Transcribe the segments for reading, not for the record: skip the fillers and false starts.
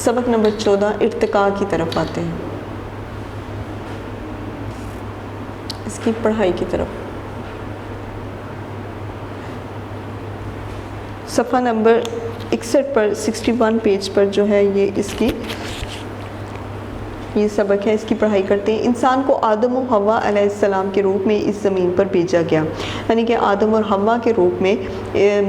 सबक नंबर 14 इर्तिका की तरफ आते हैं, इसकी पढ़ाई की तरफ। सफ़ा नंबर 61 पर 61 पेज पर जो है ये सबक है, इसकी पढ़ाई करते हैं। इंसान को आदम और हव्वा अलैहिस्सलाम के रूप में इस ज़मीन पर भेजा गया, यानी कि आदम और हव्वा के रूप में,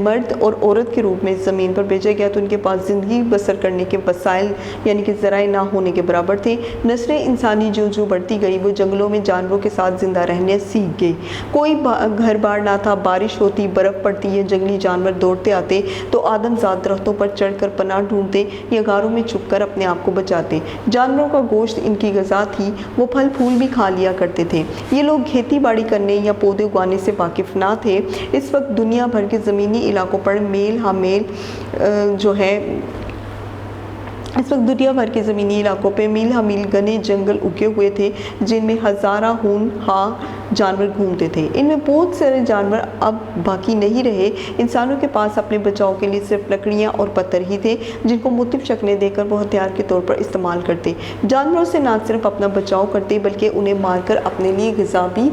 मर्द और औरत के रूप में इस ज़मीन पर भेजा गया, तो उनके पास ज़िंदगी बसर करने के वसाइल यानी कि ज़राए ना होने के बराबर थे। नस्लें इंसानी जो बढ़ती गई वो जंगलों में जानवरों के साथ ज़िंदा रहने सीख गई। कोई घर बार ना था, बारिश होती, बर्फ़ पड़ती या जंगली जानवर दौड़ते आते तो आदमजात दरख्तों पर चढ़कर पनाह ढूंढते या गारों में छुपकर अपने आप को बचाते। जानवरों का गोश्त इनकी ग़िज़ा थी, वो फल फूल भी खा लिया करते थे। ये लोग खेती बाड़ी करने या पौधे उगाने से वाकिफ़ ना थे। इस वक्त दुनिया भर के ज़मीनी इलाकों पर मेल हा मील घने जंगल उगे हुए थे, जिनमें हज़ारा जानवर घूमते थे। इनमें बहुत सारे जानवर अब बाकी नहीं रहे। इंसानों के पास अपने बचाव के लिए सिर्फ लकड़ियाँ और पत्थर ही थे, जिनको मुख्तलिफ शक्लें देकर वो हथियार के तौर पर इस्तेमाल करते। जानवरों से ना सिर्फ अपना बचाव करते बल्कि उन्हें मारकर अपने लिए ग़िज़ा भी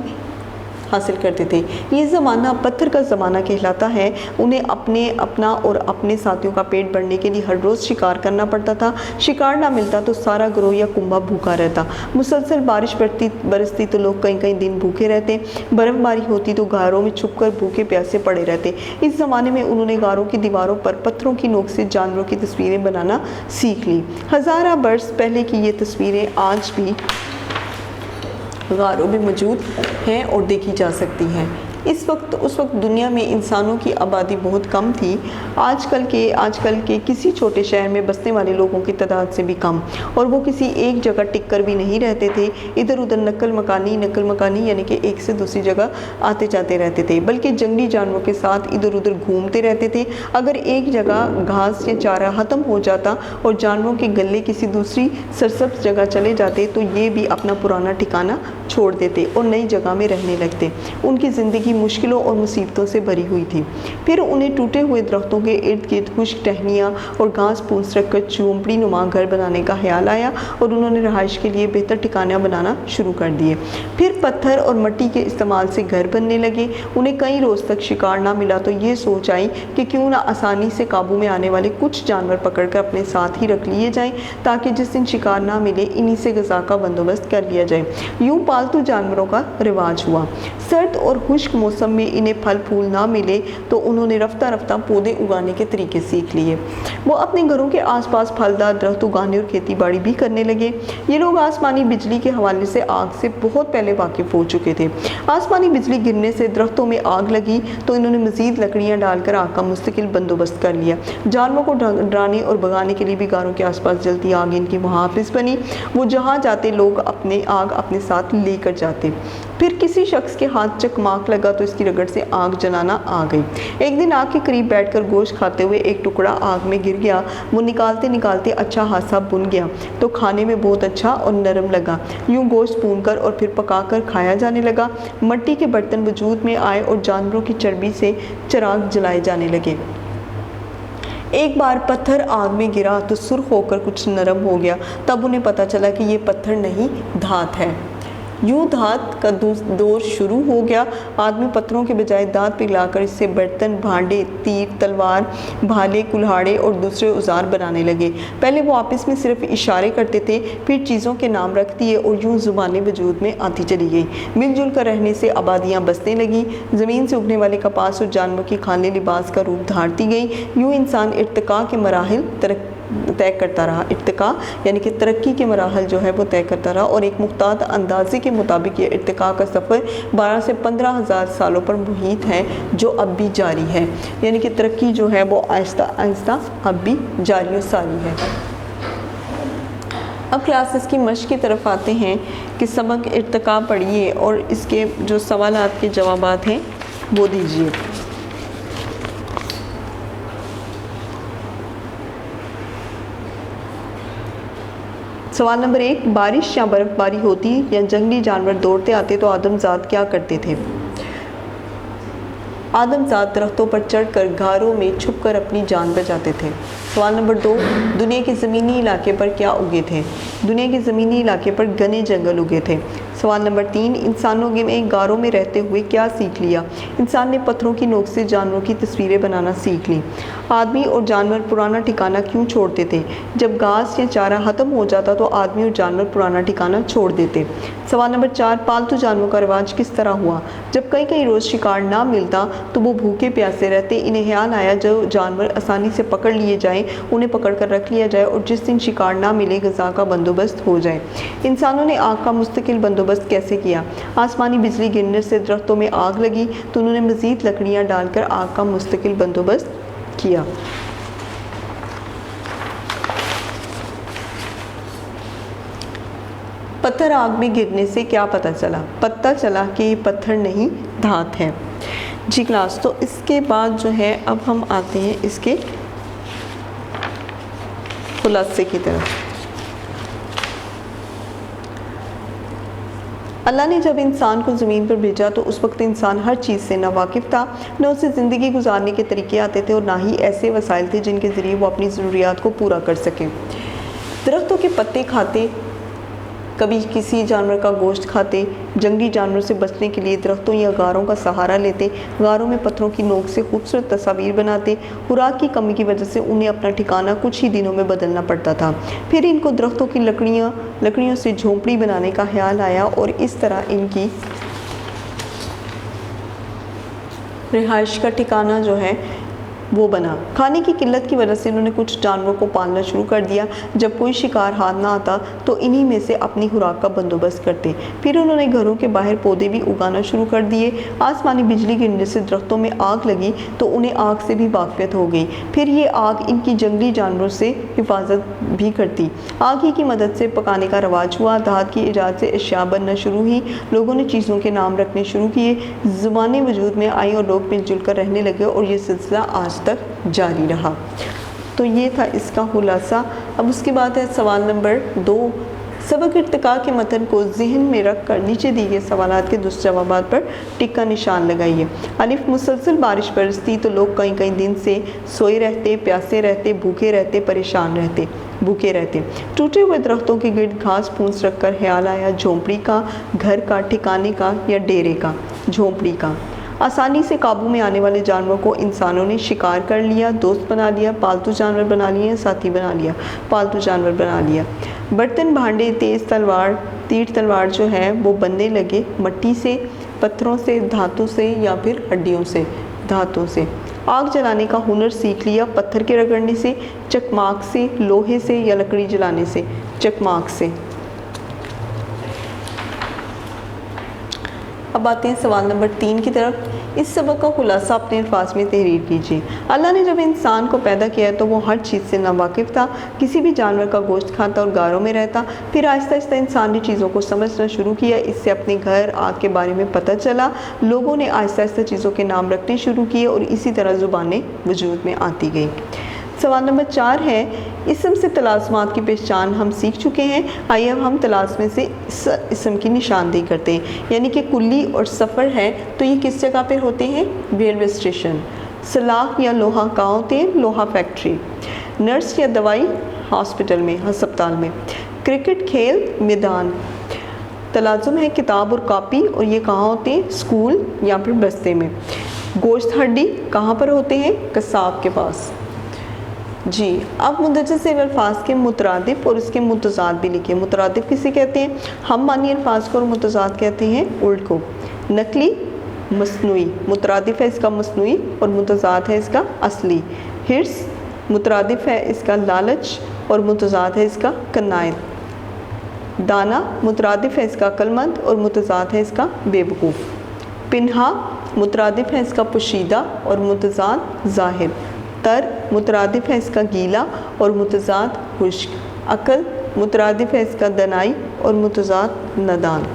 हासिल करते थे। ये ज़माना पत्थर का ज़माना कहलाता है। उन्हें अपना और अपने साथियों का पेट भरने के लिए हर रोज़ शिकार करना पड़ता था। शिकार ना मिलता तो सारा गिरोह या कुंभा भूखा रहता। मुसलसल बारिश बरसती तो लोग कई दिन भूखे रहते। बर्फ़बारी होती तो गारों में छुपकर भूखे प्यासे पड़े रहते। इस ज़माने में उन्होंने गारों की दीवारों पर पत्थरों की नोक से जानवरों की तस्वीरें बनाना सीख ली। हज़ारा बरस पहले की ये तस्वीरें आज भी गारों में मौजूद हैं और देखी जा सकती हैं। उस वक्त दुनिया में इंसानों की आबादी बहुत कम थी, आजकल के किसी छोटे शहर में बसने वाले लोगों की तादाद से भी कम, और वो किसी एक जगह टिक कर भी नहीं रहते थे। इधर उधर नकल मकानी यानी कि एक से दूसरी जगह आते जाते रहते थे, बल्कि जंगली जानवरों के साथ इधर उधर घूमते रहते थे। अगर एक जगह घास या चारा ख़त्म हो जाता और जानवरों के गले किसी दूसरी सरसब्ज़ जगह चले जाते तो ये भी अपना पुराना ठिकाना छोड़ देते और नई जगह में रहने लगते। उनकी ज़िंदगी मुश्किलों और मुसीबतों से भरी हुई थी। फिर उन्हें टूटे हुए दरख्तों के इर्द गिर्द खुश्क टहनियाँ और घास फूस रखकर झोंपड़ी नुमा घर बनाने का ख्याल आया और उन्होंने रहाइश के लिए बेहतर ठिकाने बनाना शुरू कर दिए। फिर पत्थर और मिट्टी के इस्तेमाल से घर बनने लगे। उन्हें कई रोज़ तक शिकार ना मिला तो ये सोच आई कि क्यों ना आसानी से काबू में आने वाले कुछ जानवर पकड़कर अपने साथ ही रख लिए जाएं, ताकि जिस दिन शिकार ना मिले इन्हीं से ग़िज़ा का बंदोबस्त कर लिया जाए। यूँ पालतू जानवरों का रिवाज हुआ। सर्द और खुश्क मौसम में इन्हें फल फूल ना मिले तो उन्होंने रफ्ता रफ्ता पौधे उगाने के तरीके सीख लिए। वो अपने घरों के आसपास फलदार दरख्त उगाने और खेती बाड़ी भी करने लगे। ये लोग आसमानी बिजली के हवाले से आग से बहुत पहले वाकिफ़ हो चुके थे। आसमानी बिजली गिरने से दरख्तों में आग लगी तो इन्होंने मज़ीद लकड़ियाँ डालकर आग का मुस्तकिल बंदोबस्त कर लिया। जानवरों को डराने और भगाने के लिए भी गारों के आसपास जलती आग इनकी मुहाफ़िज़ बनी। वो जहाँ जाते लोग आग अपने साथ लेकर जाते। फिर किसी शख्स के हाथ चकमाक लगा तो इसकी रगड़ से आग जलाना आ गई। एक दिन आग के करीब बैठकर गोश्त खाते हुए एक टुकड़ा आग में गिर गया। वो निकालते निकालते अच्छा खासा भुन गया तो खाने में बहुत अच्छा और नरम लगा। यूँ गोश्त भूनकर और फिर पकाकर खाया जाने लगा। मिट्टी के बर्तन वजूद में आए और जानवरों की चर्बी से चिराग जलाए जाने लगे। एक बार पत्थर आग में गिरा तो सुर्ख होकर कुछ नरम हो गया। तब उन्हें पता चला कि ये पत्थर नहीं, धात है। यूँ धात का दौर शुरू हो गया। आदमी पत्थरों के बजाय दांत पिघलाकर इससे बर्तन, भांडे, तीर, तलवार, भाले, कुल्हाड़े और दूसरे औजार बनाने लगे। पहले वो आपस में सिर्फ इशारे करते थे, फिर चीज़ों के नाम रख दिए और यूँ ज़ुबानें वजूद में आती चली गई। मिलजुल कर रहने से आबादियाँ बसने लगीं। ज़मीन से उगने वाले कपास और जानवरों की खाने लिबास का रूप धारती गई। यूँ इंसान इर्तिका के मराहिल तय करता रहा। इर्तिका यानी कि तरक्की के मराहल जो है वो तय करता रहा और एक मुख्तात अंदाजे के मुताबिक ये इर्तिका का सफ़र 12 से 15 हज़ार सालों पर मुहित है, जो अब भी जारी है। यानी कि तरक्की जो है वो आहिस्ता आहिस्ता अब भी जारी और सारी है। अब क्लासेस की मश्क की तरफ आते हैं कि सबक इर्तिका पढ़िए और इसके जो सवालात के जवाबात हैं वो दीजिए। सवाल नंबर 1, बारिश या बर्फ़बारी होती या जंगली जानवर दौड़ते आते तो आदमजात क्या करते थे? आदमजात दरख्तों पर चढ़कर गारों में छुपकर अपनी जान बचाते थे। सवाल नंबर 2, दुनिया के ज़मीनी इलाके पर क्या उगे थे? दुनिया के ज़मीनी इलाके पर घने जंगल उगे थे। सवाल नंबर 3, इंसानों ने गारों में रहते हुए क्या सीख लिया? इंसान ने पत्थरों की नोक से जानवरों की तस्वीरें बनाना सीख ली। आदमी और जानवर पुराना ठिकाना क्यों छोड़ते थे? जब घास या चारा ख़त्म हो जाता तो आदमी और जानवर पुराना ठिकाना छोड़ देते। सवाल नंबर 4, पालतू जानवरों का रिवाज किस तरह हुआ? जब कई रोज़ शिकार ना मिलता तो वो भूखे प्यासे रहते। इन्हें ख्याल आया जो जानवर आसानी से पकड़ लिए जाएँ, उन्हें पकड़ कर रख लिया जाए और जिस दिन शिकार ना मिले ग़िज़ा का बंदोबस्त हो जाए। इंसानों ने आग का मुस्तकिल बंदोबस्त कैसे किया? आसमानी बिजली गिरने से दरख्तों में आग लगी तो उन्होंने मज़ीद लकड़ियाँ डालकर आग का मुस्तकिल बंदोबस्त किया। पत्थर आग में गिरने से क्या पता चला? पता चला कि ये पत्थर नहीं धात है। जी क्लास, तो इसके बाद जो है अब हम आते हैं इसके खुलासे की तरफ। अल्लाह ने जब इंसान को ज़मीन पर भेजा तो उस वक्त इंसान हर चीज़ से नावाकिफ़ था। न उसे ज़िंदगी गुजारने के तरीके आते थे और ना ही ऐसे वसाइल थे जिनके ज़रिए वो अपनी ज़रूरियात को पूरा कर सके। दरख्तों के पत्ते खाते, कभी किसी जानवर का गोश्त खाते, जंगली जानवरों से बचने के लिए दरख्तों या गारों का सहारा लेते, गारों में पत्थरों की नोक से खूबसूरत तस्वीर बनाते। खुराक की कमी की वजह से उन्हें अपना ठिकाना कुछ ही दिनों में बदलना पड़ता था। फिर इनको दरख्तों की लकड़ियों से झोंपड़ी बनाने का ख्याल आया और इस तरह इनकी रिहाइश का ठिकाना जो है वो बना। खाने की किल्लत की वजह से इन्होंने कुछ जानवरों को पालना शुरू कर दिया। जब कोई शिकार हाथ ना आता तो इन्हीं में से अपनी खुराक का बंदोबस्त करते। फिर उन्होंने घरों के बाहर पौधे भी उगाना शुरू कर दिए। आसमानी बिजली गिरने से दरख्तों में आग लगी तो उन्हें आग से भी वाक़फ़ियत हो गई। फिर ये आग इनकी जंगली जानवरों से हिफाजत भी करती। आग ही की मदद से पकाने का रवाज हुआ। धात की इजाज़त से अशिया बनना शुरू हुई। लोगों ने चीज़ों के नाम रखने शुरू किए। ज़ुबानें वजूद में आई और लोग मिलजुल कर रहने लगे और ये सिलसिला आज तक जारी रहा। तो ये था इसका खुलासा। अब उसके बाद है सवाल नंबर 2, सबक इर्तिका के मतन को जहन में रख कर नीचे दिए गए सवालात के दुरुस्त जवाबात पर टिक का निशान लगाइए। अलिफ, मुसलसल बारिश बरसती तो लोग कई दिन से सोए रहते, प्यासे रहते, भूखे रहते, परेशान रहते, भूखे रहते। टूटे हुए दरख्तों के गिर्द घास फूस रख कर ख्याल आया झोंपड़ी का, घर का, ठिकाने का या डेरे का? झोंपड़ी का। आसानी से काबू में आने वाले जानवरों को इंसानों ने शिकार कर लिया, दोस्त बना लिया, पालतू जानवर बना लिए, साथी बना लिया, पालतू जानवर बना लिया। बर्तन, भांडे, तेज़ तलवार, तीर तलवार जो है वो बनने लगे मट्टी से, पत्थरों से, धातु से या फिर हड्डियों से, धातों से। आग जलाने का हुनर सीख लिया पत्थर के रगड़ने से, चकमाक से, लोहे से या लकड़ी जलाने से? चकमाक से। अब आते हैं सवाल नंबर 3 की तरफ। इस सबक का खुलासा अपने अल्फाज में तहरीर कीजिए। अल्लाह ने जब इंसान को पैदा किया तो वो हर चीज़ से नावाकिफ़ था। किसी भी जानवर का गोश्त खाता और गारों में रहता। फिर आहिस्ता आहिस्ता इंसान ने चीज़ों को समझना शुरू किया। इससे अपने घर, आग के बारे में पता चला। लोगों ने आहिस्ता आहिस्ता चीज़ों के नाम रखने शुरू किए और इसी तरह ज़ुबानें वजूद में आती गई। सवाल नंबर 4 है, इसम से तलाज़मात की पहचान हम सीख चुके हैं। आइए अब हम तलाज़मे से इस इसम की निशानदेही करते हैं। यानी कि कुल्ली और सफ़र है तो ये किस जगह पर होते हैं? Railway station. सलाख या लोहा कहाँ होते हैं? लोहा फैक्ट्री। नर्स या दवाई? हॉस्पिटल में, अस्पताल में। क्रिकेट खेल, मैदान। तलाज़ुम है किताब और कापी और ये कहाँ होते हैं? स्कूल या फिर बस्ते में। गोश्त हड्डी कहाँ पर होते हैं? कसाब के पास। जी, अब मुंदरज से अल्फाज के मुतरादिफ और उसके मुतज़ाद भी लिखे। मुतरादिफ किसे कहते हैं? हम मानी अल्फाज को, और मुतज़ाद कहते हैं उल्ट को। नकली, मसनूई। मुतरादिफ है इसका मसनूई और मुतज़ाद है इसका असली। हिर्स, मुतरादिफ है इसका लालच और मुतज़ाद है इसका कनायत। दाना, मुतरादिफ है इसका अक्लमंद और मुतज़ाद है इसका बेवकूफ़। पिन्हा, मुतरादिफ है इसका पोशीदा और मुतज़ाद ज़ाहिर। तर, मुतरादिफ है इसका गीला और मुतज़ाद खुश्क। अकल, मुतरादिफ है इसका दनाई और मुतज़ाद नदान।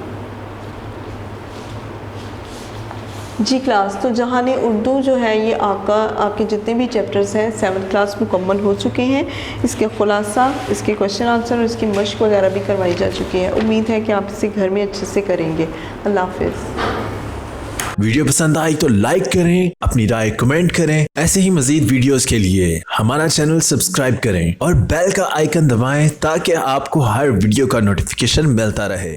जी क्लास, तो जहान उर्दू जो है ये आपके जितने भी चैप्टर्स हैं 7th क्लास मुकम्मल हो चुके हैं। इसके खुलासा, इसके क्वेश्चन आंसर और इसकी मश्क वगैरह भी करवाई जा चुकी है। उम्मीद है कि आप इसे घर में अच्छे से करेंगे। अल्लाह हाफ़िज़। वीडियो पसंद आई तो लाइक करें, अपनी राय कमेंट करें। ऐसे ही मजीद वीडियोस के लिए हमारा चैनल सब्सक्राइब करें और बेल का आइकन दबाएं ताकि आपको हर वीडियो का नोटिफिकेशन मिलता रहे।